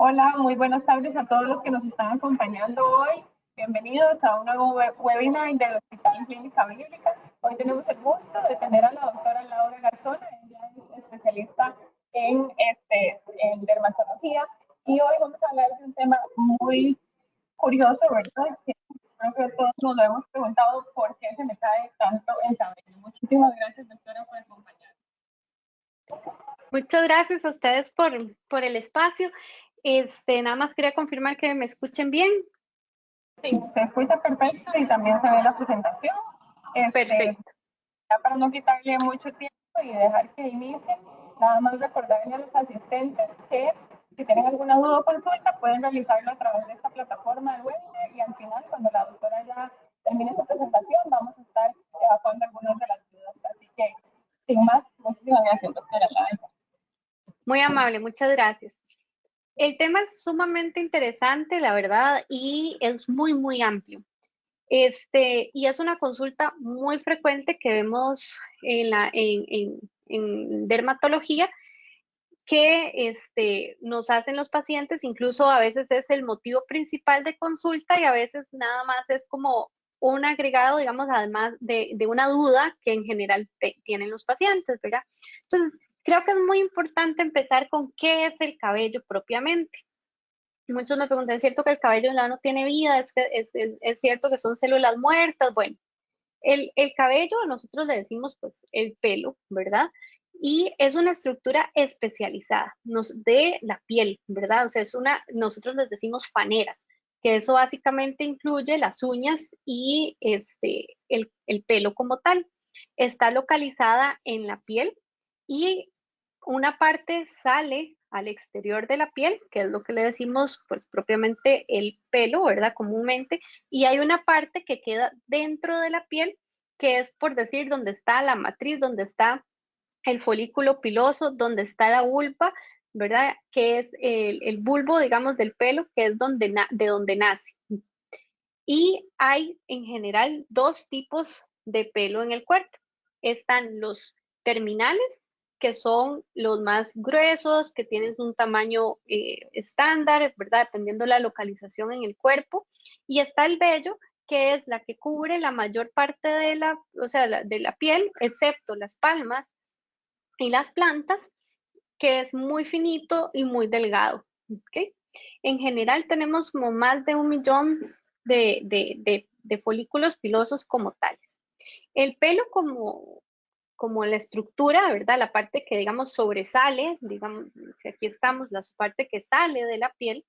Hola, muy buenas tardes a todos los que nos están acompañando hoy. Bienvenidos a un nuevo webinar del Hospital en Clínica Bíblica. Hoy tenemos el gusto de tener a la doctora Laura Garzona, ella es especialista en dermatología, y hoy vamos a hablar de un tema muy curioso, ¿verdad? Que creo que todos nos lo hemos preguntado, ¿por qué se me cae tanto el cabello? Muchísimas gracias, doctora, por acompañarnos. Muchas gracias a ustedes por el espacio. Nada más quería confirmar que me escuchen bien. Sí, se escucha perfecto y también se ve la presentación. Este, Perfecto. Ya para no quitarle mucho tiempo y dejar que inicie, nada más recordarle a los asistentes que si tienen alguna duda o consulta pueden realizarlo a través de esta plataforma del webinar, y al final, cuando la doctora ya termine su presentación, vamos a estar evacuando algunas de las dudas. Así que, sin más, muchísimas gracias, doctora. Muy amable, muchas gracias. El tema es sumamente interesante, la verdad, y es muy amplio. Y es una consulta muy frecuente que vemos en dermatología que nos hacen los pacientes, incluso a veces es el motivo principal de consulta y a veces nada más es como un agregado, digamos, además de una duda que en general tienen los pacientes, ¿verdad? Entonces, creo que es muy importante empezar con qué es el cabello propiamente. Muchos me preguntan, ¿es cierto que el cabello no tiene vida? ¿Es cierto que son células muertas? Bueno, el cabello, nosotros le decimos pues el pelo, ¿verdad? Y es una estructura especializada de la piel, ¿verdad? O sea, nosotros les decimos faneras, que eso básicamente incluye las uñas y el pelo como tal. Está localizada en la piel y una parte sale al exterior de la piel, que es lo que le decimos pues propiamente el pelo, ¿verdad? Comúnmente, y hay una parte que queda dentro de la piel, que es por decir donde está la matriz, donde está el folículo piloso, donde está la vulva, ¿verdad? Que es el bulbo, digamos, del pelo, que es de donde nace. Y hay en general dos tipos de pelo en el cuerpo. Están los terminales, que son los más gruesos, que tienen un tamaño estándar, ¿verdad? Dependiendo de la localización en el cuerpo. Y está el vello, que es la que cubre la mayor parte o sea, de la piel, excepto las palmas y las plantas, que es muy finito y muy delgado. ¿Okay? En general tenemos como más de 1 millón de folículos pilosos como tales. El pelo como la estructura, ¿verdad? La parte que, digamos, sobresale, digamos, si aquí estamos, la parte que sale de la piel,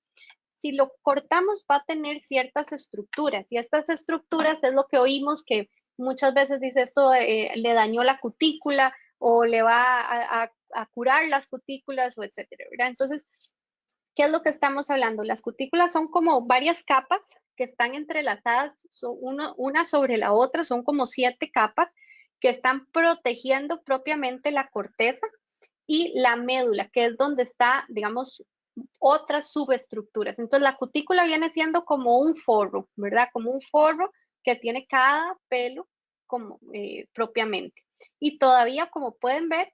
si lo cortamos va a tener ciertas estructuras y estas estructuras es lo que oímos que muchas veces dice esto le dañó la cutícula o le va a curar las cutículas o etcétera, ¿verdad? Entonces, ¿qué es lo que estamos hablando? Las cutículas son como varias capas que están entrelazadas una sobre la otra, son como 7 capas que están protegiendo propiamente la corteza y la médula, que es donde está, digamos, otras subestructuras. Entonces, la cutícula viene siendo como un forro, ¿verdad? Como un forro que tiene cada pelo como propiamente. Y todavía, como pueden ver,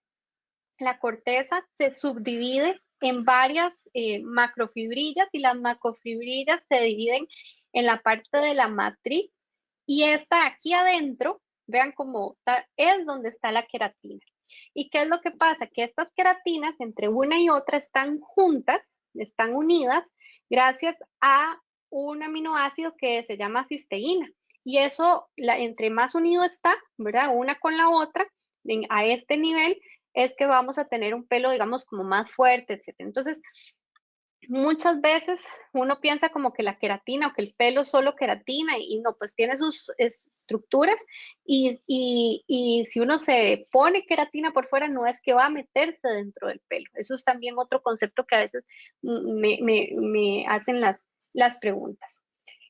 la corteza se subdivide en varias macrofibrillas y las macrofibrillas se dividen en la parte de la matriz y esta aquí adentro, vean cómo es donde está la queratina. ¿Y qué es lo que pasa? Que estas queratinas entre una y otra están juntas, están unidas gracias a un aminoácido que se llama cisteína. Y eso, entre más unido está, ¿verdad? Una con la otra, a este nivel, es que vamos a tener un pelo, digamos, como más fuerte, etc. Entonces, muchas veces uno piensa como que la queratina o que el pelo es solo queratina y no, pues tiene sus estructuras y si uno se pone queratina por fuera no es que va a meterse dentro del pelo. Eso es también otro concepto que a veces me hacen las preguntas.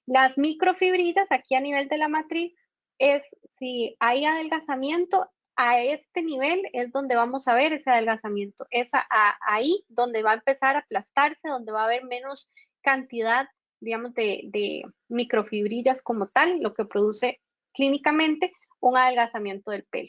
Las microfibrillas aquí a nivel de la matriz es si hay adelgazamiento, a este nivel es donde vamos a ver ese adelgazamiento. Es ahí donde va a empezar a aplastarse, donde va a haber menos cantidad, digamos, de microfibrillas como tal, lo que produce clínicamente un adelgazamiento del pelo.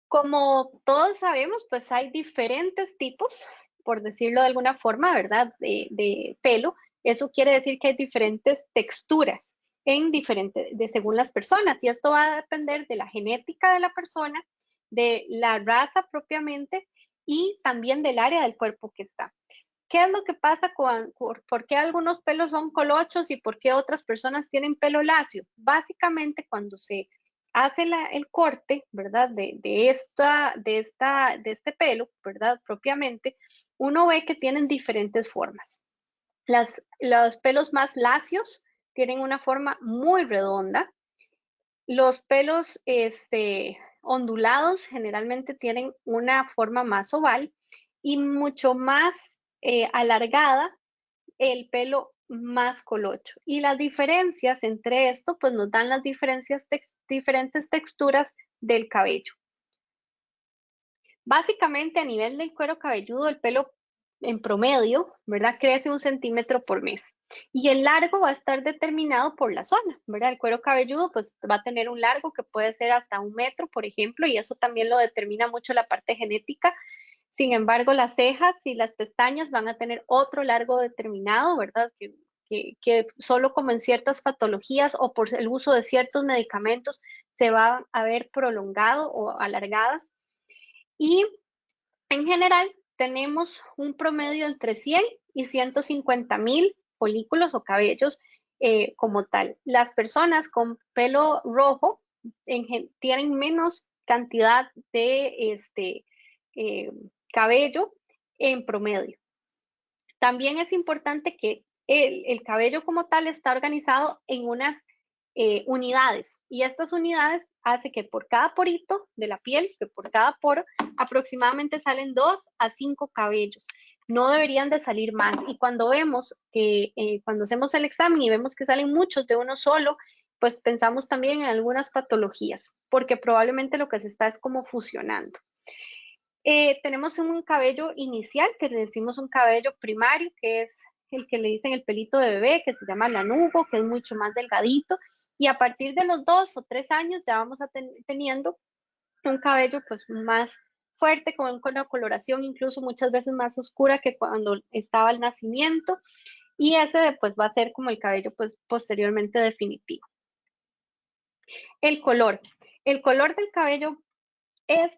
Como todos sabemos, pues hay diferentes tipos por decirlo de alguna forma, ¿verdad? De pelo, eso quiere decir que hay diferentes texturas según las personas, y esto va a depender de la genética de la persona, de la raza propiamente y también del área del cuerpo que está. ¿Qué es lo que pasa por qué algunos pelos son colochos y por qué otras personas tienen pelo lacio? Básicamente cuando se hace el corte, ¿verdad? De este pelo, ¿verdad? Propiamente, uno ve que tienen diferentes formas. Los pelos más lacios tienen una forma muy redonda. Los pelos ondulados generalmente tienen una forma más oval y mucho más alargada el pelo más colocho. Y las diferencias entre esto, pues nos dan las diferentes texturas del cabello. Básicamente a nivel del cuero cabelludo, el pelo en promedio, ¿verdad? Crece 1 centímetro por mes. Y el largo va a estar determinado por la zona, ¿verdad? El cuero cabelludo pues va a tener un largo que puede ser hasta 1 metro, por ejemplo, y eso también lo determina mucho la parte genética. Sin embargo, las cejas y las pestañas van a tener otro largo determinado, ¿verdad? Que solo como en ciertas patologías o por el uso de ciertos medicamentos se va a ver prolongado o alargadas. Y en general tenemos un promedio entre 100 y 150.000 folículos o cabellos como tal. Las personas con pelo rojo tienen menos cantidad de eh, cabello en promedio. También es importante que el cabello como tal está organizado en unas unidades, y estas unidades hace que por cada porito de la piel, que por cada poro, aproximadamente salen 2 a 5 cabellos. No deberían de salir más. Y cuando vemos que, cuando hacemos el examen y vemos que salen muchos de uno solo, pues pensamos también en algunas patologías, porque probablemente lo que se está es como fusionando. Tenemos un cabello inicial, que le decimos un cabello primario, que es el que le dicen el pelito de bebé, que se llama lanugo, que es mucho más delgadito, y a partir de los 2 o 3 años ya vamos teniendo un cabello pues más fuerte, con una coloración incluso muchas veces más oscura que cuando estaba el nacimiento, y ese pues va a ser como el cabello pues posteriormente definitivo. El color. El color del cabello es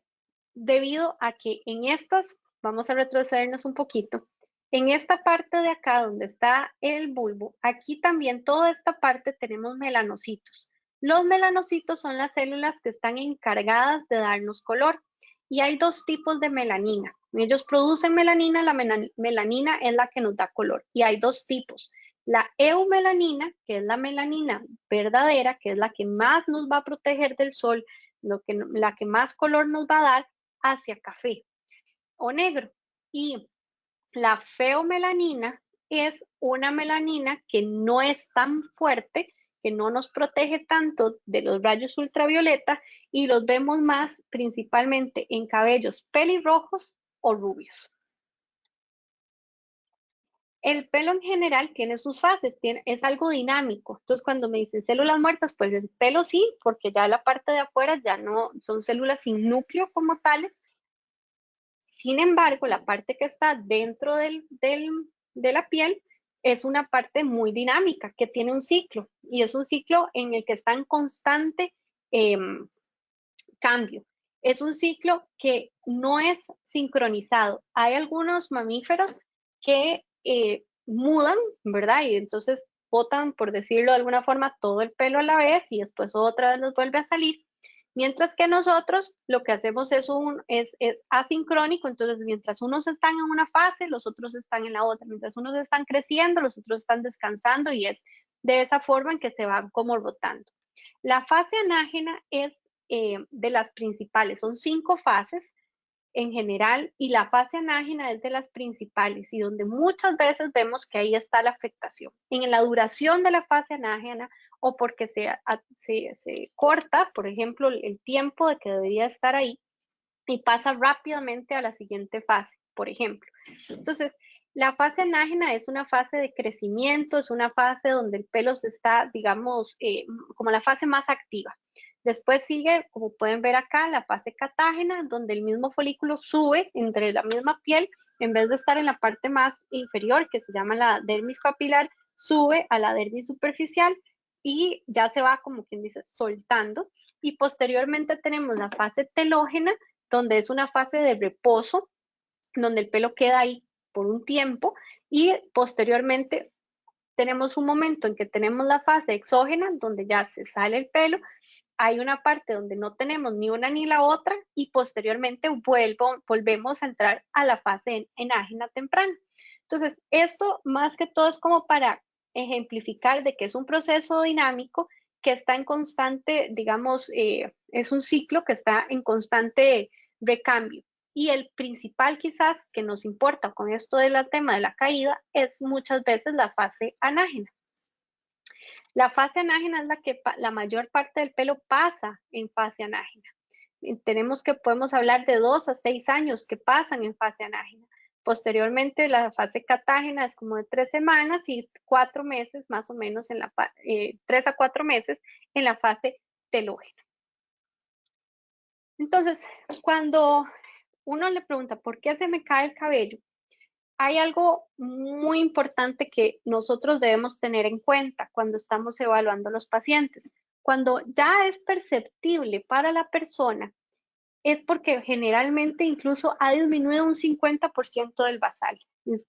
debido a que en estas, vamos a retrocedernos un poquito, en esta parte de acá donde está el bulbo, aquí también toda esta parte tenemos melanocitos. Los melanocitos son las células que están encargadas de darnos color, y hay 2 tipos de melanina. Ellos producen melanina, la melanina es la que nos da color, y hay 2 tipos. La eumelanina, que es la melanina verdadera, que es la que más nos va a proteger del sol, la que más color nos va a dar, hacia café o negro. Y la feomelanina es una melanina que no es tan fuerte, que no nos protege tanto de los rayos ultravioleta, y los vemos más principalmente en cabellos pelirrojos o rubios. El pelo en general tiene sus fases, es algo dinámico. Entonces, cuando me dicen células muertas, pues el pelo sí, porque ya la parte de afuera ya no son células sin núcleo como tales. Sin embargo, la parte que está dentro de la piel es una parte muy dinámica, que tiene un ciclo, y es un ciclo en el que está en constante cambio. Es un ciclo que no es sincronizado. Hay algunos mamíferos que mudan, ¿verdad? Y entonces botan, por decirlo de alguna forma, todo el pelo a la vez y después otra vez nos vuelve a salir. Mientras que nosotros lo que hacemos es asincrónico, entonces mientras unos están en una fase, los otros están en la otra. Mientras unos están creciendo, los otros están descansando, y es de esa forma en que se van como rotando. La fase anágena es de las principales, son 5 fases en general, y la fase anágena es de las principales, y donde muchas veces vemos que ahí está la afectación. En la duración de la fase anágena, o porque se corta, por ejemplo, el tiempo de que debería estar ahí, y pasa rápidamente a la siguiente fase, por ejemplo. Entonces, la fase anágena es una fase de crecimiento, es una fase donde el pelo se está, digamos, como la fase más activa. Después sigue, como pueden ver acá, la fase catágena, donde el mismo folículo sube entre la misma piel, en vez de estar en la parte más inferior, que se llama la dermis papilar, sube a la dermis superficial y ya se va, como quien dice, soltando. Y posteriormente tenemos la fase telógena, donde es una fase de reposo, donde el pelo queda ahí por un tiempo, y posteriormente tenemos un momento en que tenemos la fase exógena, donde ya se sale el pelo. Hay una parte donde no tenemos ni una ni la otra, y posteriormente volvemos a entrar a la fase enágena temprana. Entonces, esto más que todo es como para ejemplificar de que es un proceso dinámico que está en constante, digamos, es un ciclo que está en constante recambio. Y el principal quizás que nos importa con esto del tema de la caída es muchas veces la fase anágena. La fase anágena es la que la mayor parte del pelo pasa en fase anágena. Podemos hablar de 2 a 6 años que pasan en fase anágena. Posteriormente, la fase catágena es como de 3 semanas y 4 meses más o menos, 3 a 4 meses en la fase telógena. Entonces, cuando uno le pregunta ¿por qué se me cae el cabello?, hay algo muy importante que nosotros debemos tener en cuenta cuando estamos evaluando a los pacientes. Cuando ya es perceptible para la persona, es porque generalmente incluso ha disminuido un 50% del basal.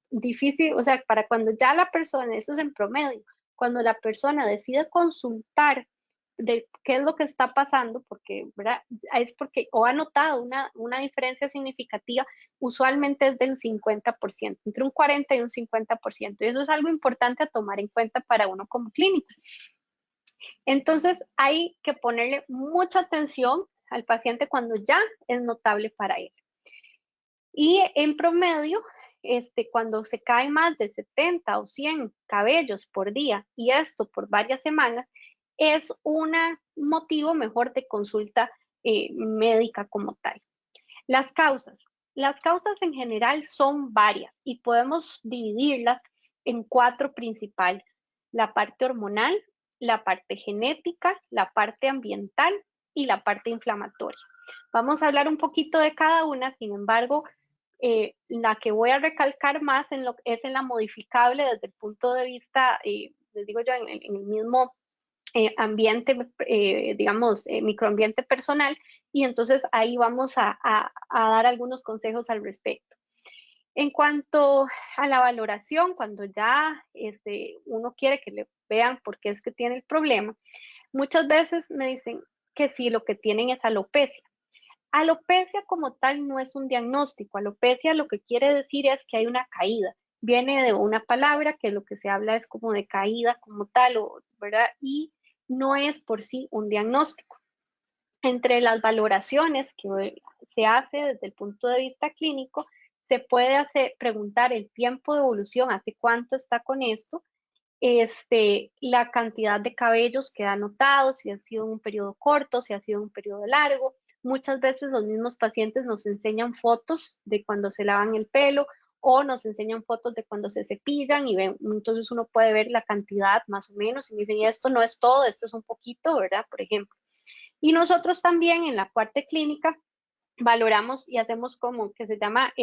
Difícil, o sea, para cuando ya la persona, eso es en promedio, cuando la persona decide consultar de qué es lo que está pasando, porque, ¿verdad?, es porque o ha notado una diferencia significativa, usualmente es del 50%, entre un 40 y un 50%, y eso es algo importante a tomar en cuenta para uno como clínico. Entonces, hay que ponerle mucha atención al paciente cuando ya es notable para él. Y en promedio, cuando se caen más de 70 o 100 cabellos por día, y esto por varias semanas, es un motivo mejor de consulta médica como tal. Las causas. Las causas en general son varias y podemos dividirlas en 4 principales: la parte hormonal, la parte genética, la parte ambiental y la parte inflamatoria. Vamos a hablar un poquito de cada una, sin embargo, la que voy a recalcar más es en la modificable desde el punto de vista, les digo yo, en el mismo ambiente, digamos, microambiente personal, y entonces ahí vamos a dar algunos consejos al respecto. En cuanto a la valoración, cuando ya uno quiere que le vean por qué es que tiene el problema, muchas veces me dicen que sí, lo que tienen es alopecia. Alopecia como tal no es un diagnóstico. Alopecia lo que quiere decir es que hay una caída. Viene de una palabra que lo que se habla es como de caída como tal, ¿verdad? Y no es por sí un diagnóstico. Entre las valoraciones que se hace desde el punto de vista clínico, se puede preguntar el tiempo de evolución, hace cuánto está con esto, la cantidad de cabellos que ha notado, si ha sido un periodo corto, si ha sido un periodo largo. Muchas veces los mismos pacientes nos enseñan fotos de cuando se lavan el pelo o nos enseñan fotos de cuando se cepillan y entonces uno puede ver la cantidad más o menos y me dicen, esto no es todo, esto es un poquito, ¿verdad? Por ejemplo. Y nosotros también en la parte clínica valoramos y hacemos como que se llama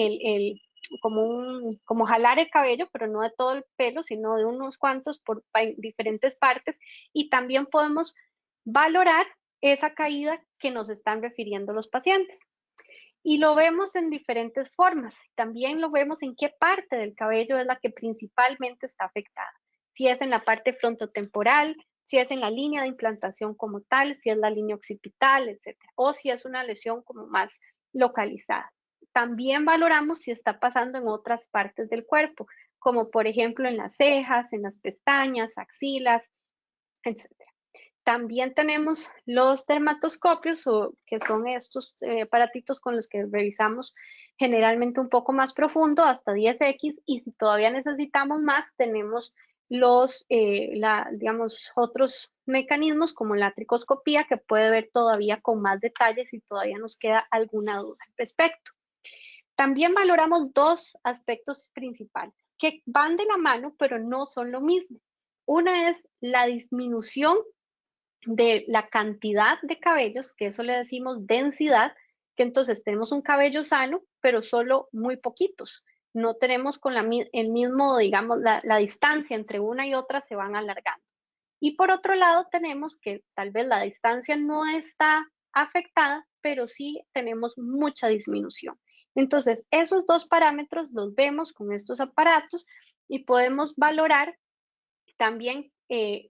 como jalar el cabello, pero no de todo el pelo, sino de unos cuantos por diferentes partes, y también podemos valorar esa caída que nos están refiriendo los pacientes. Y lo vemos en diferentes formas. También lo vemos en qué parte del cabello es la que principalmente está afectada. Si es en la parte frontotemporal, si es en la línea de implantación como tal, si es la línea occipital, etc. O si es una lesión como más localizada. También valoramos si está pasando en otras partes del cuerpo, como por ejemplo en las cejas, en las pestañas, axilas, etc. También tenemos los dermatoscopios, que son estos aparatitos con los que revisamos generalmente un poco más profundo, hasta 10X, y si todavía necesitamos más, tenemos digamos, otros mecanismos como la tricoscopía, que puede ver todavía con más detalles si todavía nos queda alguna duda al respecto. También valoramos 2 aspectos principales que van de la mano, pero no son lo mismo. Una es la disminución de la cantidad de cabellos, que eso le decimos densidad, que entonces tenemos un cabello sano, pero solo muy poquitos. no tenemos con el mismo, digamos, la distancia entre una y otra se van alargando. Y por otro lado tenemos que tal vez la distancia no está afectada, pero sí tenemos mucha disminución. Entonces, esos dos parámetros los vemos con estos aparatos y podemos valorar también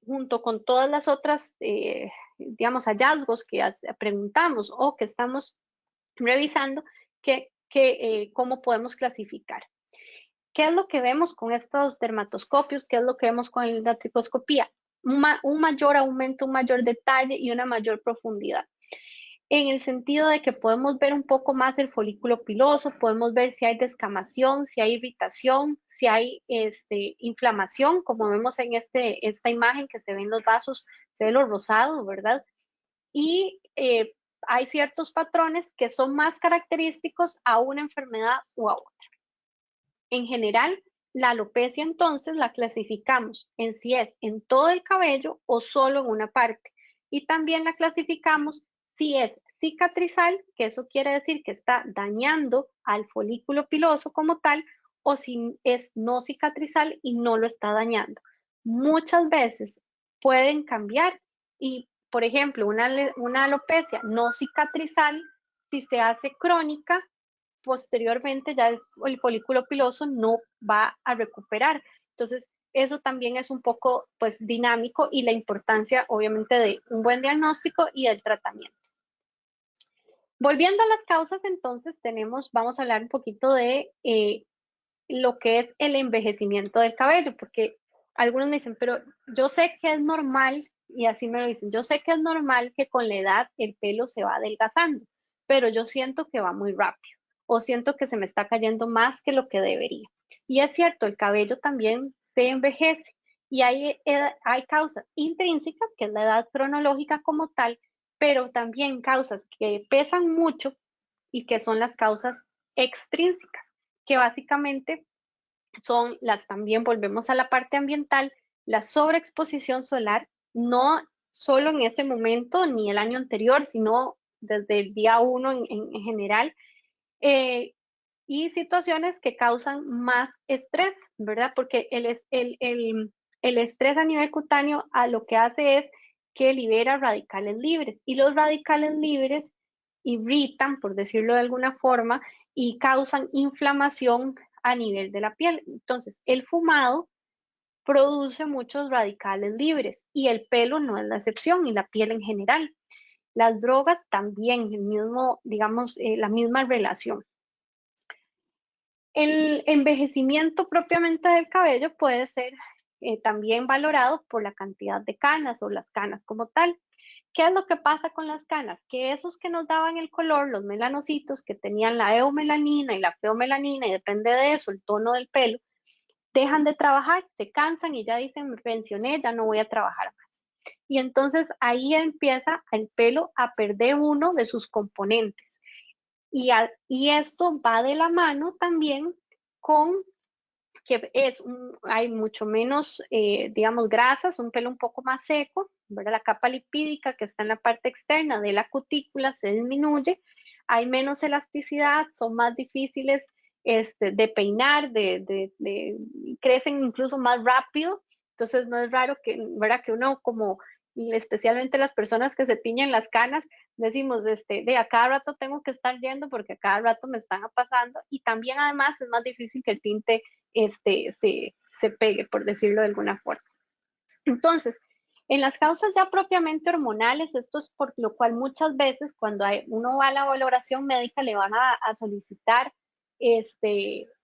junto con todas las otras, digamos, hallazgos que preguntamos o que estamos revisando, cómo podemos clasificar. ¿Qué es lo que vemos con estos dermatoscopios? ¿Qué es lo que vemos con la tricoscopía? Un mayor aumento, un mayor detalle y una mayor profundidad. En el sentido de que podemos ver un poco más el folículo piloso, podemos ver si hay descamación, si hay irritación, si hay inflamación, como vemos en esta imagen que se ven los vasos, se ve lo rosado, ¿verdad? Y hay ciertos patrones que son más característicos a una enfermedad u a otra. En general, la alopecia entonces la clasificamos en si es en todo el cabello o solo en una parte. Y también la clasificamos si es cicatrizal, que eso quiere decir que está dañando al folículo piloso como tal, o si es no cicatrizal y no lo está dañando. Muchas veces pueden cambiar y, por ejemplo, una alopecia no cicatrizal, si se hace crónica, posteriormente ya el folículo piloso no va a recuperar. Entonces, eso también es un poco pues dinámico y la importancia obviamente de un buen diagnóstico y del tratamiento. Volviendo a las causas, entonces vamos a hablar un poquito de lo que es el envejecimiento del cabello, porque algunos me dicen, pero yo sé que es normal, y así me lo dicen, yo sé que es normal que con la edad el pelo se va adelgazando, pero yo siento que va muy rápido o siento que se me está cayendo más que lo que debería. Y es cierto, el cabello también se envejece y hay causas intrínsecas, que es la edad cronológica como tal, pero también causas que pesan mucho y que son las causas extrínsecas, que básicamente son también volvemos a la parte ambiental, la sobreexposición solar, no solo en ese momento ni el año anterior, sino desde el día 1 en general, eh, y situaciones que causan más estrés, ¿verdad? Porque el estrés a nivel cutáneo lo que hace es que libera radicales libres y los radicales libres irritan, por decirlo de alguna forma, y causan inflamación a nivel de la piel. Entonces, el fumado produce muchos radicales libres y el pelo no es la excepción y la piel en general. Las drogas también, el mismo, digamos, la misma relación. El envejecimiento propiamente del cabello puede ser también valorado por la cantidad de canas o las canas como tal. ¿Qué es lo que pasa con las canas? Que esos que nos daban el color, los melanocitos, que tenían la eumelanina y la feomelanina, y depende de eso el tono del pelo, dejan de trabajar, se cansan y ya dicen, me pensioné, ya no voy a trabajar más. Y entonces ahí empieza el pelo a perder uno de sus componentes. Y esto va de la mano también con que hay mucho menos, digamos, grasas, un pelo un poco más seco, ¿verdad? La capa lipídica que está en la parte externa de la cutícula se disminuye, hay menos elasticidad, son más difíciles de peinar, crecen incluso más rápido, entonces no es raro que, ¿verdad? Que uno como, especialmente las personas que se tiñen las canas, decimos, de a cada rato tengo que estar yendo porque a cada rato me están pasando y también además es más difícil que el tinte se pegue, por decirlo de alguna forma. Entonces, en las causas ya propiamente hormonales, esto es por lo cual muchas veces cuando uno va a la valoración médica le van a solicitar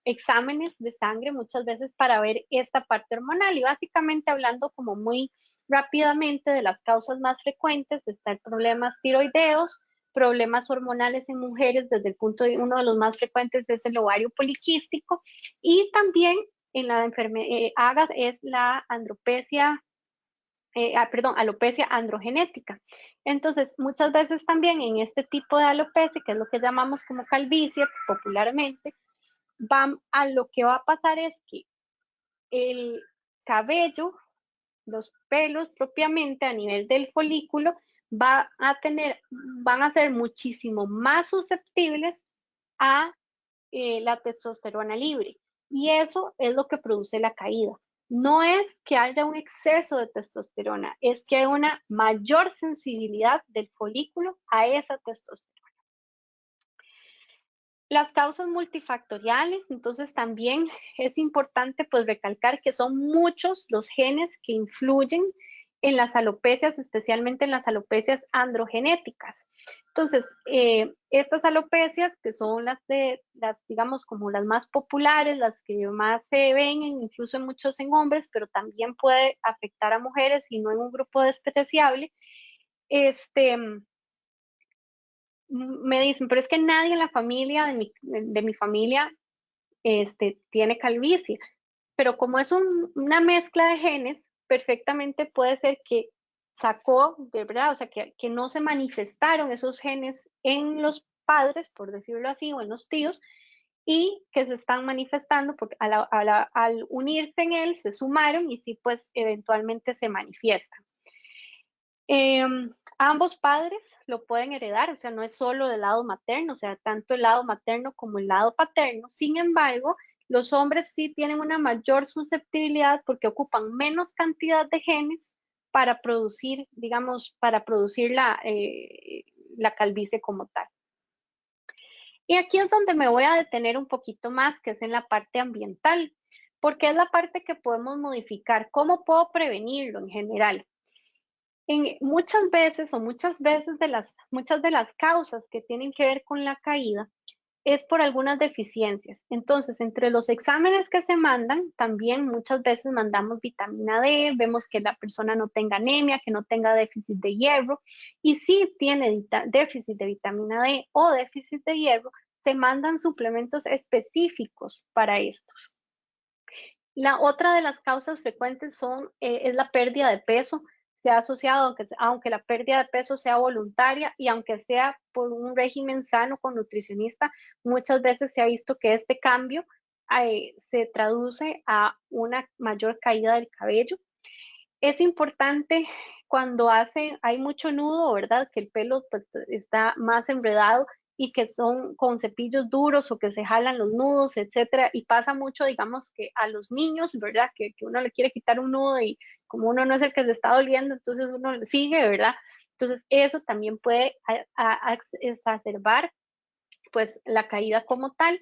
exámenes de sangre muchas veces para ver esta parte hormonal y básicamente hablando como muy rápidamente de las causas más frecuentes, está el problemas tiroideos, problemas hormonales en mujeres, desde el punto de uno de los más frecuentes es el ovario poliquístico y también en la enfermedad AGA es la andropecia, alopecia androgenética. Entonces, muchas veces también en este tipo de alopecia, que es lo que llamamos como calvicie popularmente, lo que va a pasar es que el cabello, los pelos propiamente a nivel del folículo, van a ser muchísimo más susceptibles a la testosterona libre. y eso es lo que produce la caída. No es que haya un exceso de testosterona, es que hay una mayor sensibilidad del folículo a esa testosterona. Las causas multifactoriales, entonces también es importante pues recalcar que son muchos los genes que influyen en las alopecias, especialmente en las alopecias androgenéticas. Entonces, estas alopecias, que son digamos, como las más populares, las que más se ven, incluso en muchos en hombres, pero también puede afectar a mujeres y no en un grupo despreciable, me dicen, pero es que nadie en la familia, de mi familia, tiene calvicie. Pero como es una mezcla de genes, perfectamente puede ser que sacó, de verdad, o sea, que no se manifestaron esos genes en los padres, por decirlo así, o en los tíos, y que se están manifestando porque al unirse en él se sumaron y sí, pues eventualmente se manifiestan. Ambos padres lo pueden heredar, o sea, no es solo del lado materno, o sea, tanto el lado materno como el lado paterno. Sin embargo, los hombres sí tienen una mayor susceptibilidad porque ocupan menos cantidad de genes para producir, digamos, para producir la calvicie como tal. Y aquí es donde me voy a detener un poquito más, que es en la parte ambiental, porque es la parte que podemos modificar. ¿Cómo puedo prevenirlo en general? Muchas veces muchas de las causas que tienen que ver con la caída es por algunas deficiencias. Entonces, entre los exámenes que se mandan, también muchas veces mandamos vitamina D, vemos que la persona no tenga anemia, que no tenga déficit de hierro, y si tiene déficit de vitamina D o déficit de hierro, se mandan suplementos específicos para estos. La otra de las causas frecuentes es la pérdida de peso. Se ha asociado, aunque la pérdida de peso sea voluntaria y aunque sea por un régimen sano con nutricionista, muchas veces se ha visto que este cambio se traduce a una mayor caída del cabello. Es importante cuando hay mucho nudo, ¿verdad? Que el pelo pues, está más enredado y que son con cepillos duros o que se jalan los nudos, etcétera. Y pasa mucho, digamos, que a los niños, ¿verdad? Que uno le quiere quitar un nudo y como uno no es el que se está doliendo, entonces uno le sigue, ¿verdad? Entonces eso también puede exacerbar pues la caída como tal.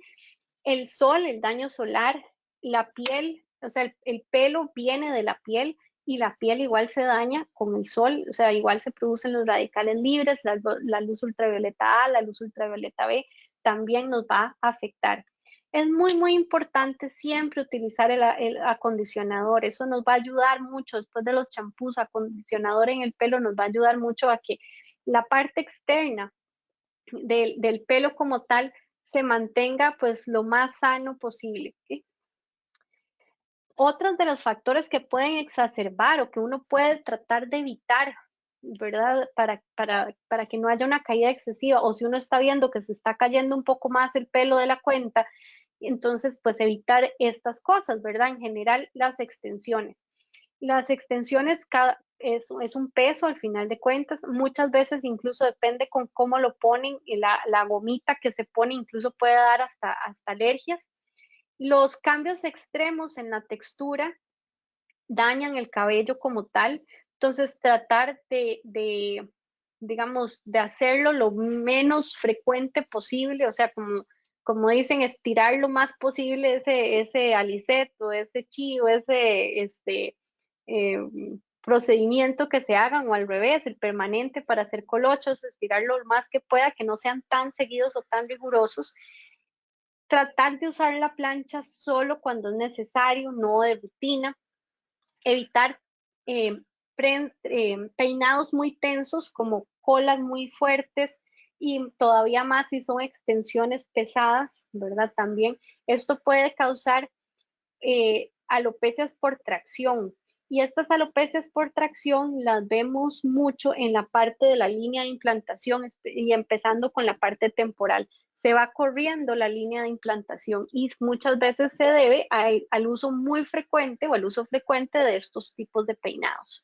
El sol, el daño solar, la piel, o sea, el pelo viene de la piel y la piel igual se daña con el sol, o sea, igual se producen los radicales libres, la luz ultravioleta A, la luz ultravioleta B, también nos va a afectar. Es muy importante siempre utilizar el acondicionador, eso nos va a ayudar mucho después de los champús, acondicionador en el pelo nos va a ayudar mucho a que la parte externa del pelo como tal se mantenga pues lo más sano posible. ¿Okay? Otros de los factores que pueden exacerbar o que uno puede tratar de evitar, ¿verdad? Para que no haya una caída excesiva o si uno está viendo que se está cayendo un poco más el pelo de la cuenta, entonces pues evitar estas cosas, ¿verdad? En general las extensiones. Las extensiones es un peso al final de cuentas, muchas veces incluso depende con cómo lo ponen, la gomita que se pone incluso puede dar hasta alergias. Los cambios extremos en la textura dañan el cabello como tal, entonces tratar digamos, de hacerlo lo menos frecuente posible, o sea, como dicen, estirar lo más posible ese alicet o ese chi o eh, procedimiento que se hagan o al revés, el permanente para hacer colochos, estirarlo lo más que pueda, que no sean tan seguidos o tan rigurosos. Tratar de usar la plancha solo cuando es necesario, no de rutina. Evitar eh, peinados muy tensos como colas muy fuertes y todavía más si son extensiones pesadas, ¿verdad? También esto puede causar alopecias por tracción. Y estas alopecias por tracción las vemos mucho en la parte de la línea de implantación y empezando con la parte temporal. Se va corriendo la línea de implantación y muchas veces se debe al uso muy frecuente o al uso frecuente de estos tipos de peinados.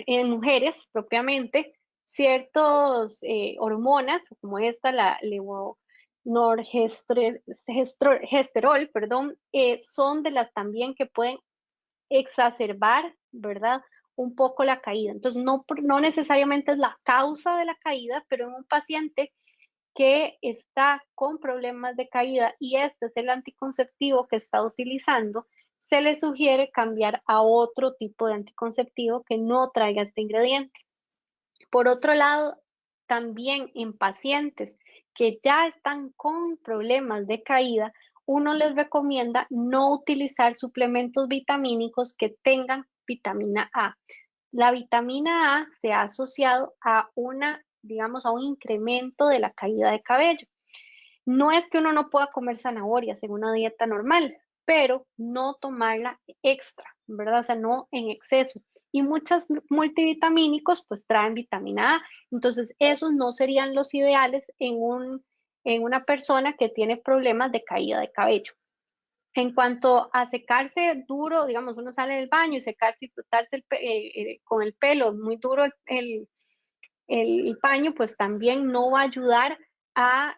En mujeres propiamente, ciertas hormonas, como esta, la norgesterol, perdón, son de las también que pueden exacerbar, ¿verdad? Un poco la caída. Entonces, no necesariamente es la causa de la caída, pero en un paciente que está con problemas de caída y este es el anticonceptivo que está utilizando, se le sugiere cambiar a otro tipo de anticonceptivo que no traiga este ingrediente. Por otro lado, también en pacientes que ya están con problemas de caída, uno les recomienda no utilizar suplementos vitamínicos que tengan vitamina A. La vitamina A se ha asociado a digamos, a un incremento de la caída de cabello. No es que uno no pueda comer zanahorias en una dieta normal, pero no tomarla extra, ¿verdad? O sea, no en exceso. Y muchos multivitamínicos pues traen vitamina A. Entonces, esos no serían los ideales en una persona que tiene problemas de caída de cabello. En cuanto a secarse duro, digamos, uno sale del baño y secarse y frotarse con el pelo muy duro el paño, pues también no va a ayudar a,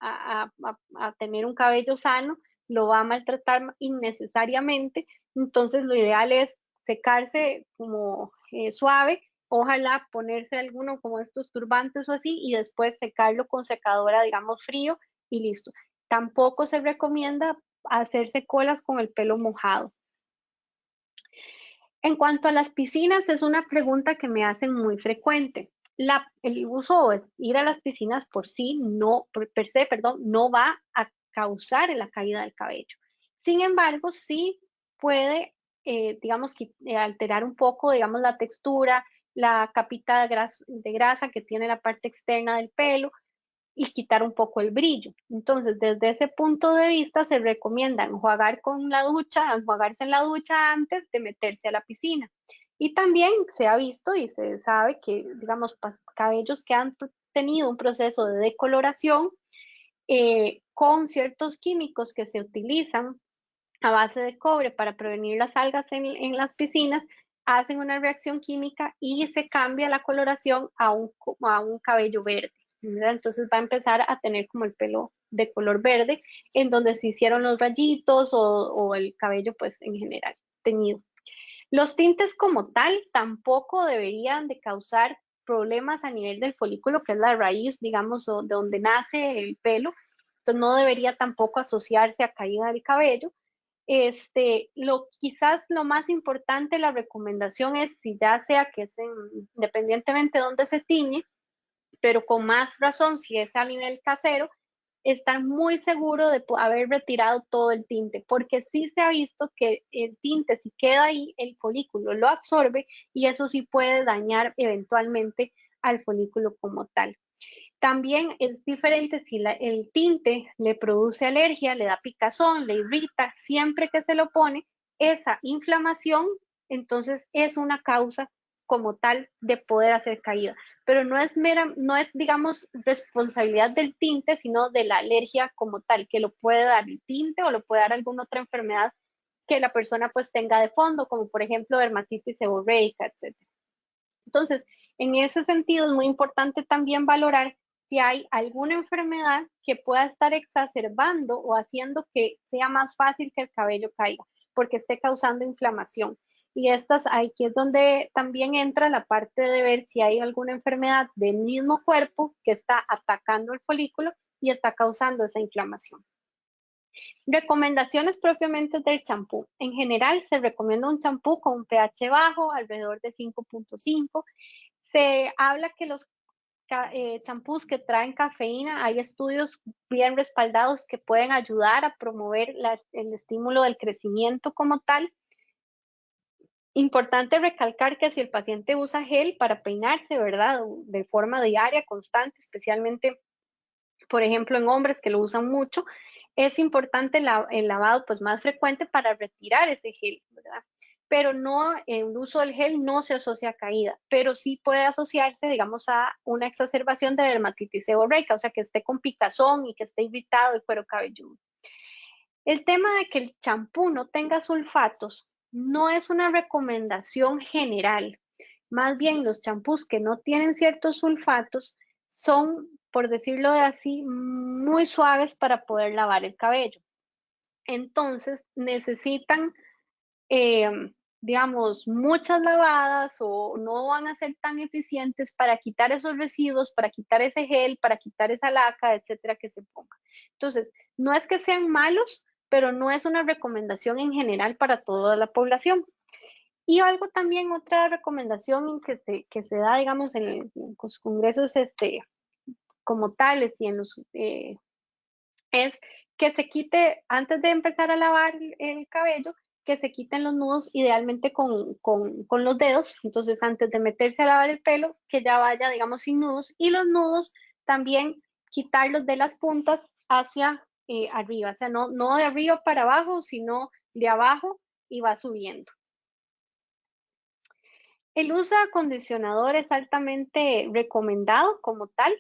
a tener un cabello sano, lo va a maltratar innecesariamente. Entonces, lo ideal es secarse como suave, ojalá ponerse alguno como estos turbantes o así, y después secarlo con secadora, digamos, frío y listo. Tampoco se recomienda hacerse colas con el pelo mojado. En cuanto a las piscinas, es una pregunta que me hacen muy frecuente. El uso o ir a las piscinas por sí, no, per se, perdón, no va a causar la caída del cabello. Sin embargo, sí puede, digamos, alterar un poco, digamos, la textura, la capita de grasa que tiene la parte externa del pelo, y quitar un poco el brillo. Entonces, desde ese punto de vista, se recomienda enjuagarse en la ducha antes de meterse a la piscina. Y también se ha visto y se sabe que, digamos, cabellos que han tenido un proceso de decoloración con ciertos químicos que se utilizan a base de cobre para prevenir las algas en las piscinas, hacen una reacción química y se cambia la coloración a un cabello verde, ¿verdad? Entonces va a empezar a tener como el pelo de color verde, en donde se hicieron los rayitos o el cabello pues en general teñido. Los tintes como tal tampoco deberían de causar problemas a nivel del folículo, que es la raíz, digamos, de donde nace el pelo. Entonces no debería tampoco asociarse a caída del cabello. Quizás lo más importante, la recomendación es si ya sea que es independientemente de dónde se tiñe, pero con más razón si es a nivel casero, estar muy seguro de haber retirado todo el tinte, porque sí se ha visto que el tinte, si queda ahí, el folículo lo absorbe y eso sí puede dañar eventualmente al folículo como tal. También es diferente si el tinte le produce alergia, le da picazón, le irrita, siempre que se lo pone, esa inflamación, entonces es una causa como tal de poder hacer caída. Pero no es, digamos, responsabilidad del tinte, sino de la alergia como tal, que lo puede dar el tinte o lo puede dar alguna otra enfermedad que la persona pues tenga de fondo, como por ejemplo dermatitis seborreica, etc. Entonces, en ese sentido es muy importante también valorar si hay alguna enfermedad que pueda estar exacerbando o haciendo que sea más fácil que el cabello caiga, porque esté causando inflamación. Y aquí es donde también entra la parte de ver si hay alguna enfermedad del mismo cuerpo que está atacando el folículo y está causando esa inflamación. Recomendaciones propiamente del champú. En general se recomienda un champú con un pH bajo, alrededor de 5.5. Se habla que los champús que traen cafeína, hay estudios bien respaldados que pueden ayudar a promover el estímulo del crecimiento como tal. Importante recalcar que si el paciente usa gel para peinarse, ¿verdad? De forma diaria, constante, especialmente, por ejemplo, en hombres que lo usan mucho, es importante el lavado pues más frecuente para retirar ese gel, ¿verdad? Pero no, el uso del gel no se asocia a caída, pero sí puede asociarse, digamos, a una exacerbación de dermatitis seborreica, o sea, que esté con picazón y que esté irritado el cuero cabelludo. El tema de que el champú no tenga sulfatos no es una recomendación general. Más bien, los champús que no tienen ciertos sulfatos son por decirlo así, muy suaves para poder lavar el cabello. Entonces necesitan, eh, digamos, muchas lavadas o no van a ser tan eficientes para quitar esos residuos, para quitar ese gel, para quitar esa laca, etcétera, que se ponga. Entonces, no es que sean malos, pero no es una recomendación en general para toda la población. Y algo también, otra recomendación que se da, digamos, en los congresos como tales y en los, es que se quite, antes de empezar a lavar el cabello, que se quiten los nudos, idealmente con los dedos. Entonces, antes de meterse a lavar el pelo, que ya vaya, digamos, sin nudos. Y los nudos también quitarlos de las puntas hacia arriba. O sea, no de arriba para abajo, sino de abajo y va subiendo. El uso de acondicionador es altamente recomendado como tal.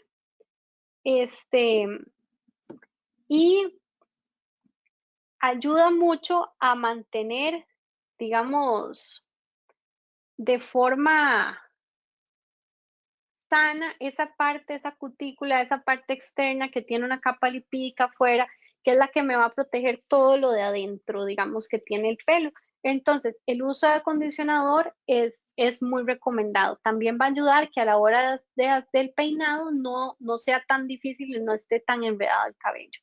Y ayuda mucho a mantener, digamos, de forma sana esa parte, esa cutícula, esa parte externa que tiene una capa lipídica afuera, que es la que me va a proteger todo lo de adentro, digamos, que tiene el pelo. Entonces, el uso de acondicionador es muy recomendado. También va a ayudar que a la hora del peinado no sea tan difícil y no esté tan enredado el cabello.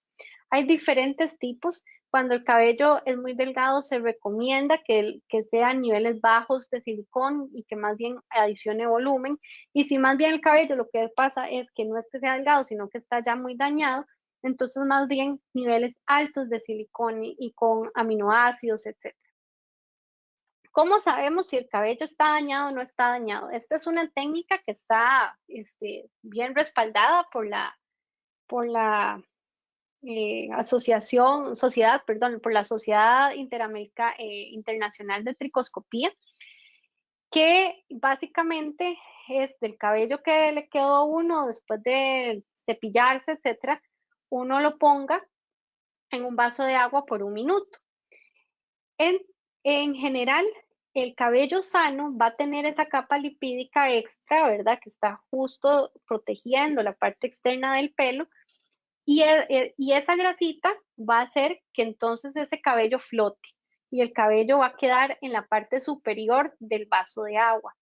Hay diferentes tipos. Cuando el cabello es muy delgado, se recomienda que sea niveles bajos de silicón y que más bien adicione volumen. Y si más bien el cabello lo que pasa es que no es que sea delgado, sino que está ya muy dañado, entonces más bien niveles altos de silicón y con aminoácidos, etc. ¿Cómo sabemos si el cabello está dañado o no está dañado? Esta es una técnica que está bien respaldada por la por la Sociedad Internacional de Tricoscopía, que básicamente es del cabello que le quedó a uno después de cepillarse, etcétera, uno lo ponga en un vaso de agua por 1 minuto. En general, el cabello sano va a tener esa capa lipídica extra, ¿verdad? Que está justo protegiendo la parte externa del pelo. Y esa grasita va a hacer que entonces ese cabello flote y el cabello va a quedar en la parte superior del vaso de agua.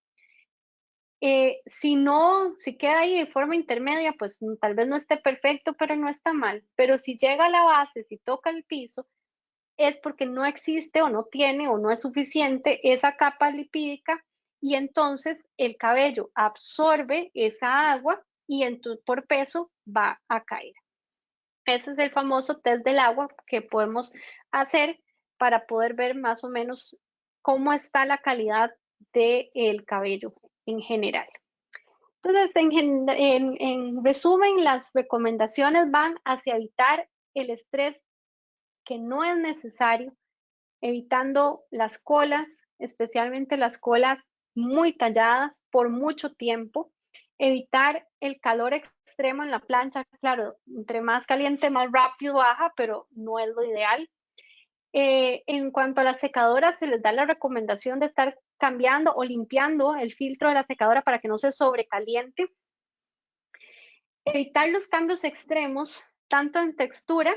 Si queda ahí de forma intermedia, pues tal vez no esté perfecto, pero no está mal. Pero si llega a la base, si toca el piso, es porque no existe o no tiene o no es suficiente esa capa lipídica y entonces el cabello absorbe esa agua y por peso va a caer. Ese es el famoso test del agua que podemos hacer para poder ver más o menos cómo está la calidad del cabello en general. Entonces, en resumen, las recomendaciones van hacia evitar el estrés que no es necesario, evitando las colas, especialmente las colas muy talladas por mucho tiempo, evitar el calor extremo en la plancha. Claro, entre más caliente, más rápido baja, pero no es lo ideal. En cuanto a las secadoras, se les da la recomendación de estar cambiando o limpiando el filtro de la secadora para que no se sobrecaliente. Evitar los cambios extremos, tanto en textura,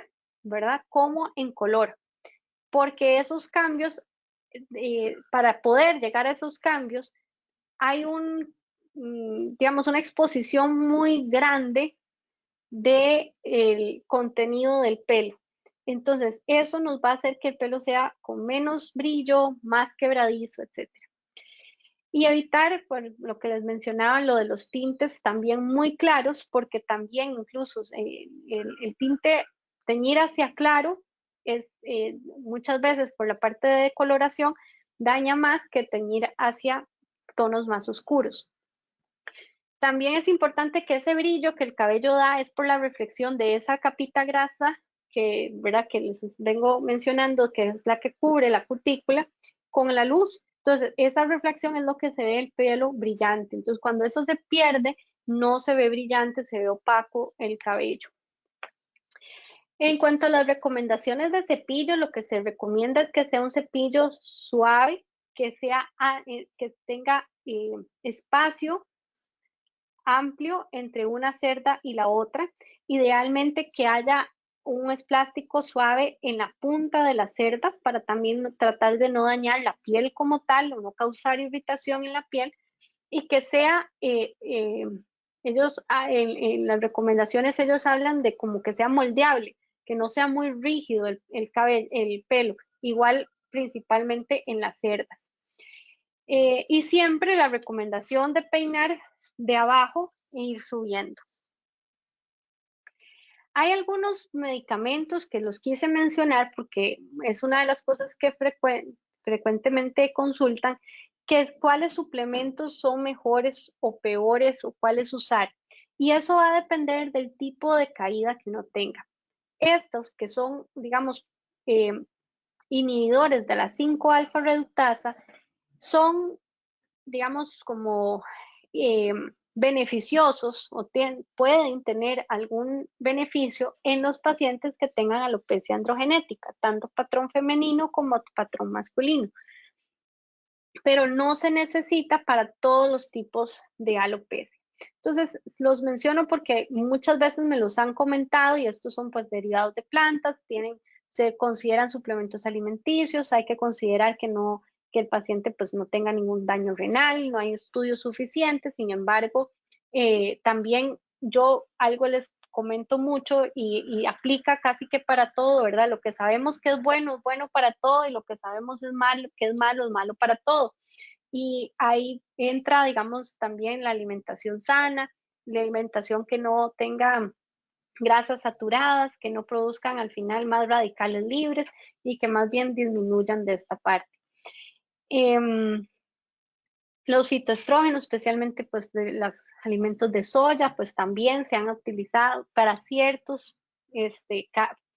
¿verdad? Como en color, porque esos cambios, para poder llegar a esos cambios, hay digamos, una exposición muy grande del contenido del pelo. Entonces, eso nos va a hacer que el pelo sea con menos brillo, más quebradizo, etc. Y evitar, por lo que les mencionaba, lo de los tintes también muy claros, porque también incluso el tinte teñir hacia claro es muchas veces por la parte de decoloración daña más que teñir hacia tonos más oscuros. También es importante que ese brillo que el cabello da es por la reflexión de esa capita grasa ¿verdad? Que les vengo mencionando, que es la que cubre la cutícula con la luz. Entonces, esa reflexión es lo que se ve el pelo brillante. Entonces, cuando eso se pierde, no se ve brillante, se ve opaco el cabello. En cuanto a las recomendaciones de cepillo, lo que se recomienda es que sea un cepillo suave, que tenga espacio amplio entre una cerda y la otra. Idealmente que haya un plástico suave en la punta de las cerdas para también tratar de no dañar la piel como tal o no causar irritación en la piel, y que sea, ellos en las recomendaciones ellos hablan de como que sea moldeable, que no sea muy rígido el cabello, el pelo, igual principalmente en las cerdas. Y siempre la recomendación de peinar de abajo e ir subiendo. Hay algunos medicamentos que los quise mencionar porque es una de las cosas que frecuentemente consultan, que es cuáles suplementos son mejores o peores o cuáles usar. Y eso va a depender del tipo de caída que uno tenga. Estos que son, digamos, inhibidores de la 5-alfa reductasa son, digamos, como beneficiosos o pueden tener algún beneficio en los pacientes que tengan alopecia androgenética, tanto patrón femenino como patrón masculino. Pero no se necesita para todos los tipos de alopecia. Entonces, los menciono porque muchas veces me los han comentado y estos son pues derivados de plantas, se consideran suplementos alimenticios, hay que considerar que el paciente pues no tenga ningún daño renal, no hay estudios suficientes. Sin embargo, también yo algo les comento mucho y aplica casi que para todo, ¿verdad? Lo que sabemos que es bueno para todo, y lo que sabemos que es malo para todo. Y ahí entra, digamos, también la alimentación sana, la alimentación que no tenga grasas saturadas, que no produzcan al final más radicales libres y que más bien disminuyan de esta parte. Los fitoestrógenos, especialmente pues de los alimentos de soya, pues también se han utilizado para ciertos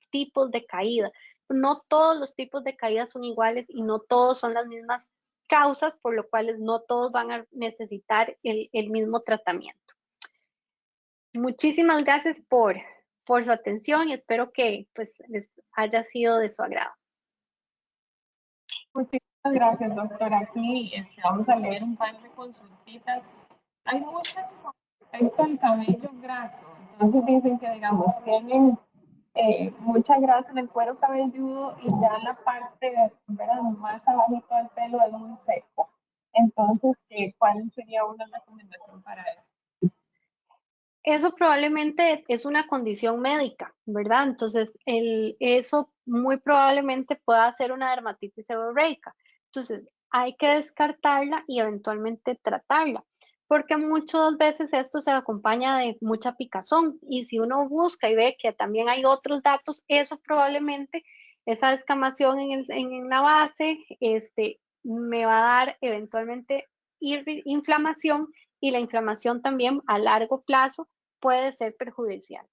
tipos de caída. No todos los tipos de caída son iguales y no todos son las mismas causas, por lo cual no todos van a necesitar el mismo tratamiento. Muchísimas gracias por su atención y espero que pues les haya sido de su agrado. Muchísimas gracias, doctora. Aquí vamos a leer un par de consultitas. Hay muchas con respecto al cabello graso. Entonces dicen que, digamos, tienen mucha grasa en el cuero cabelludo y ya la parte, ¿verdad?, más abajito del pelo es muy seco. Entonces, ¿cuál sería una recomendación para eso? Eso probablemente es una condición médica, ¿verdad? Entonces, eso muy probablemente pueda ser una dermatitis seborreica. Entonces, hay que descartarla y eventualmente tratarla, porque muchas veces esto se acompaña de mucha picazón, y si uno busca y ve que también hay otros datos, eso probablemente, esa descamación en la base, me va a dar eventualmente inflamación, y la inflamación también a largo plazo puede ser perjudicial.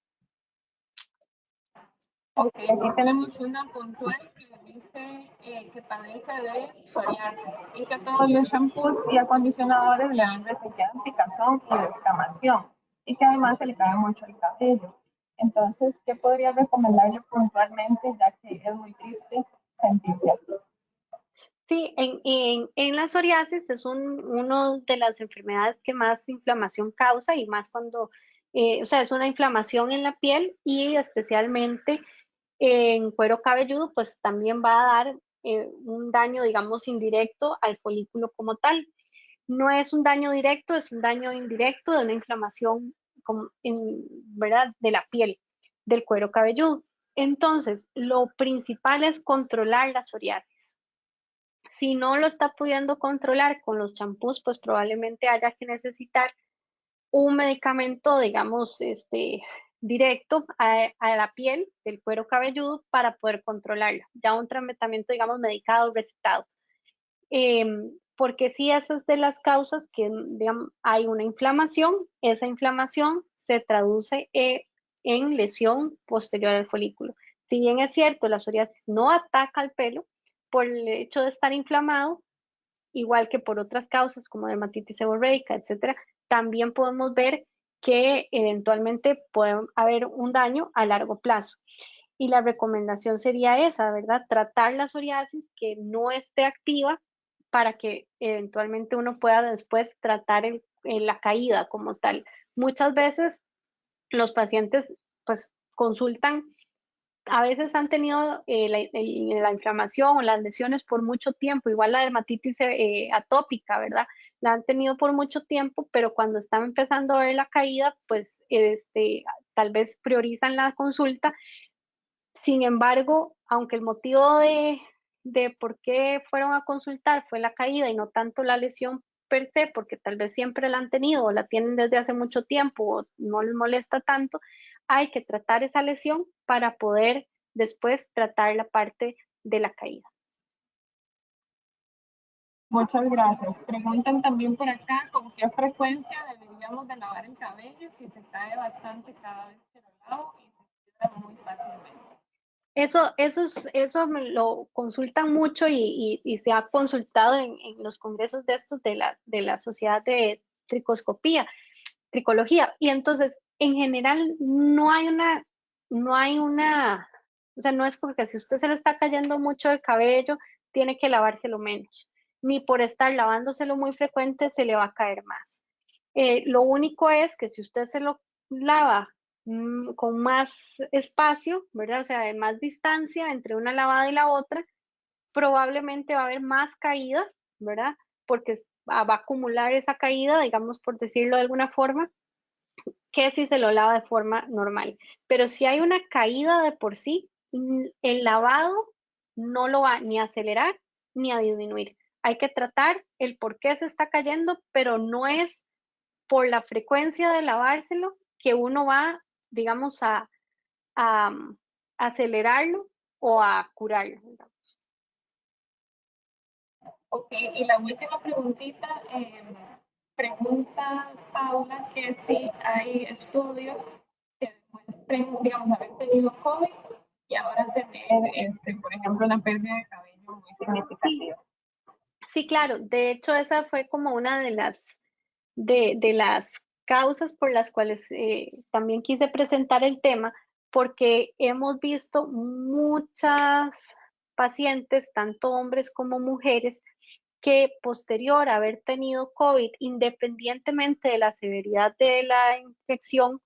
Ok, aquí tenemos una puntual que dice que padece de psoriasis y que todos los shampoos y acondicionadores le dan resequedad, picazón y descamación, y que además se le cae mucho el cabello. Entonces, ¿qué podría recomendarle puntualmente, ya que es muy triste sentirse así? Sí, en la psoriasis es una de las enfermedades que más inflamación causa, y más cuando, o sea, es una inflamación en la piel, y especialmente en cuero cabelludo, pues también va a dar un daño, digamos, indirecto al folículo como tal. No es un daño directo, es un daño indirecto de una inflamación, ¿verdad?, de la piel, del cuero cabelludo. Entonces, lo principal es controlar la psoriasis. Si no lo está pudiendo controlar con los champús, pues probablemente haya que necesitar un medicamento, digamos, directo a la piel del cuero cabelludo para poder controlarla. Ya un tratamiento, digamos, medicado, recetado. Porque si esa es de las causas que, digamos, hay una inflamación, esa inflamación se traduce en lesión posterior al folículo. Si bien es cierto, la psoriasis no ataca al pelo por el hecho de estar inflamado, igual que por otras causas como dermatitis seborreica, etcétera, también podemos ver que eventualmente puede haber un daño a largo plazo. Y la recomendación sería esa, ¿verdad? Tratar la psoriasis que no esté activa, para que eventualmente uno pueda después tratar la caída como tal, Muchas veces los pacientes pues consultan, a veces han tenido la inflamación o las lesiones por mucho tiempo, igual la dermatitis atópica, ¿verdad? La han tenido por mucho tiempo, pero cuando están empezando a ver la caída, pues tal vez priorizan la consulta. Sin embargo, aunque el motivo de por qué fueron a consultar fue la caída y no tanto la lesión per se, porque tal vez siempre la han tenido o la tienen desde hace mucho tiempo o no les molesta tanto, hay que tratar esa lesión para poder después tratar la parte de la caída. Muchas gracias. Preguntan también por acá con qué frecuencia deberíamos de lavar el cabello, si se cae bastante cada vez que lo lavo y se queda muy fácilmente. Eso me lo consultan mucho y se ha consultado en los congresos de estos de la Sociedad de Tricología. Y entonces, en general, no hay una, o sea, no es porque si usted se le está cayendo mucho el cabello, tiene que lavárselo menos, ni por estar lavándoselo muy frecuente se le va a caer más. Lo único es que si usted se lo lava con más espacio, ¿verdad? O sea, de más distancia entre una lavada y la otra, probablemente va a haber más caídas, ¿verdad? Porque va a acumular esa caída, digamos, por decirlo de alguna forma, que si se lo lava de forma normal. Pero si hay una caída de por sí, el lavado no lo va ni a acelerar ni a disminuir. Hay que tratar el por qué se está cayendo, pero no es por la frecuencia de lavárselo que uno va, digamos, a acelerarlo o a curarlo. Digamos. Ok, y la última preguntita, pregunta Paula que si hay estudios que demuestren, digamos, haber tenido COVID y ahora tener, por ejemplo, una pérdida de cabello muy significativa. Sí, claro. De hecho, esa fue como una de las causas por las cuales también quise presentar el tema, porque hemos visto muchas pacientes, tanto hombres como mujeres, que posterior a haber tenido COVID, independientemente de la severidad de la infección,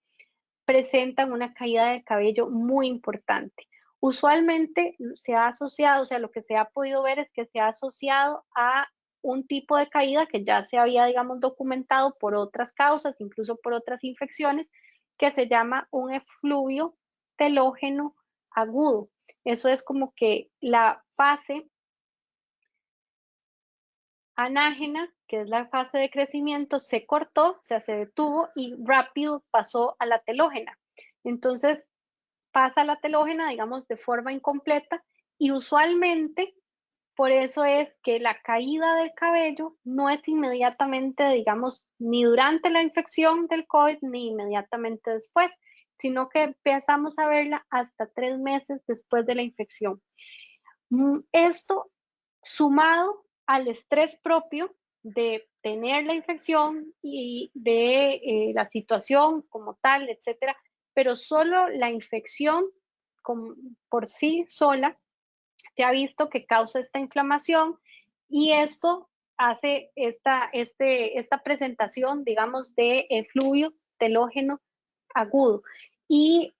presentan una caída del cabello muy importante. Usualmente se ha asociado, o sea, lo que se ha podido ver es que se ha asociado a un tipo de caída que ya se había, digamos, documentado por otras causas, incluso por otras infecciones, que se llama un efluvio telógeno agudo. Eso es como que la fase anágena, que es la fase de crecimiento, se cortó, o sea, se detuvo y rápido pasó a la telógena. Entonces, pasa a la telógena, digamos, de forma incompleta y usualmente por eso es que la caída del cabello no es inmediatamente, digamos, ni durante la infección del COVID ni inmediatamente después, sino que empezamos a verla hasta 3 meses después de la infección. Esto sumado al estrés propio de tener la infección y de la situación como tal, etcétera, pero solo la infección por sí sola se ha visto que causa esta inflamación y esto hace esta presentación, digamos, de efluvio telógeno agudo. Y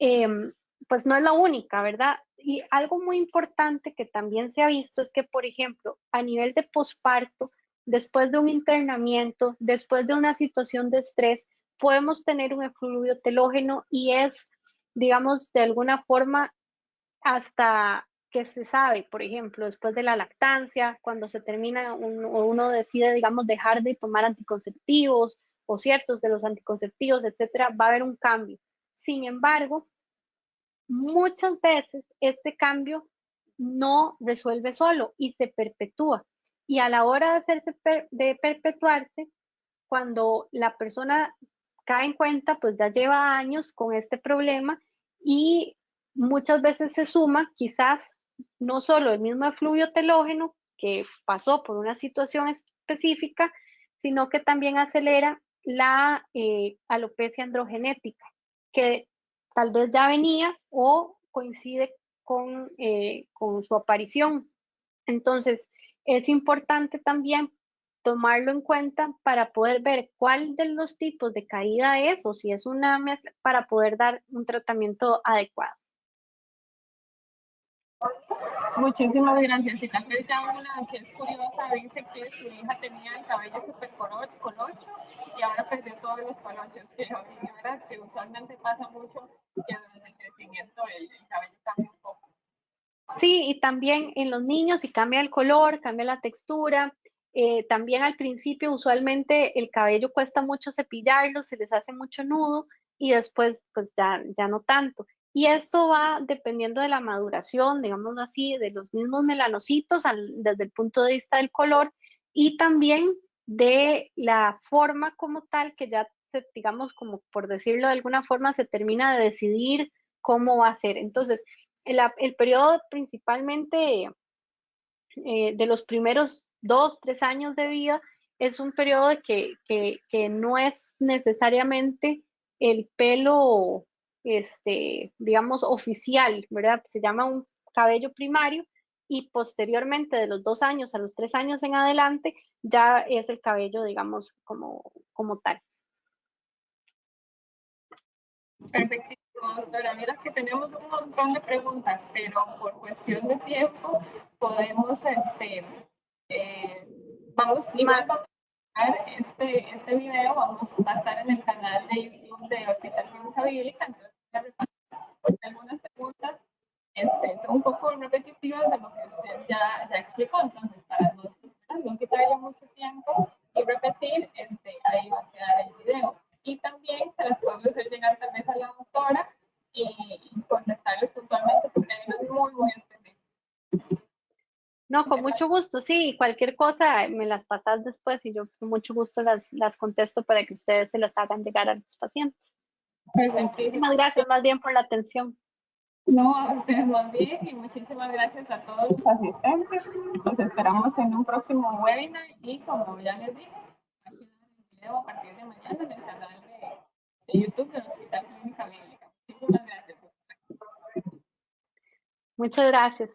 pues no es la única, ¿verdad? Y algo muy importante que también se ha visto es que, por ejemplo, a nivel de posparto, después de un internamiento, después de una situación de estrés, podemos tener un efluvio telógeno y es, digamos, de alguna forma hasta que se sabe, por ejemplo, después de la lactancia, cuando se termina o uno decide, digamos, dejar de tomar anticonceptivos o ciertos de los anticonceptivos, etcétera, va a haber un cambio. Sin embargo, muchas veces este cambio no resuelve solo y se perpetúa. Y a la hora de de perpetuarse, cuando la persona cae en cuenta, pues ya lleva años con este problema y muchas veces se suma quizás no solo el mismo efluvio telógeno que pasó por una situación específica, sino que también acelera la alopecia androgenética, que tal vez ya venía o coincide con su aparición. Entonces, es importante también tomarlo en cuenta para poder ver cuál de los tipos de caída es o si es una mezcla para poder dar un tratamiento adecuado. Muchísimas gracias. Y tal vez ya una que es curiosa dice que su hija tenía el cabello súper colocho y ahora perdió todos los colochos, que ¿verdad? Que usualmente pasa mucho que durante el crecimiento el cabello cambia un poco. Sí, y también en los niños, si cambia el color, cambia la textura. También al principio, usualmente el cabello cuesta mucho cepillarlo, se les hace mucho nudo y después, pues ya no tanto. Y esto va dependiendo de la maduración, digámoslo así, de los mismos melanocitos desde el punto de vista del color y también de la forma como tal, que ya, digamos, como por decirlo de alguna forma, se termina de decidir cómo va a ser. Entonces, el periodo principalmente de los primeros 2, 3 años de vida es un periodo que no es necesariamente el pelo, digamos, oficial, ¿verdad? Se llama un cabello primario y posteriormente de los 2 años a los 3 años en adelante ya es el cabello, digamos, como tal. Perfecto, doctora. Mira, que tenemos un montón de preguntas, pero por cuestión de tiempo podemos, vamos, igual vamos a ver este video, vamos a estar en el canal de YouTube de Hospital Clínica Bíblica, entonces porque algunas preguntas son un poco repetitivas de lo que usted ya explicó, entonces para no quitarle mucho tiempo y repetir, ahí va a quedar el video. Y también se las podemos hacer llegar tal vez a la doctora y contestarles puntualmente porque hay unas muy específicas. No, con mucho gusto, sí, cualquier cosa me las pasas después y yo con mucho gusto las contesto para que ustedes se las hagan llegar a los pacientes. Muchísimas gracias más bien por la atención. No, a ustedes más bien y muchísimas gracias a todos los asistentes. Los esperamos en un próximo webinar y como ya les dije, aquí en el video a partir de mañana en el canal de YouTube del Hospital Clínica Bíblica. Muchísimas gracias. Muchas gracias.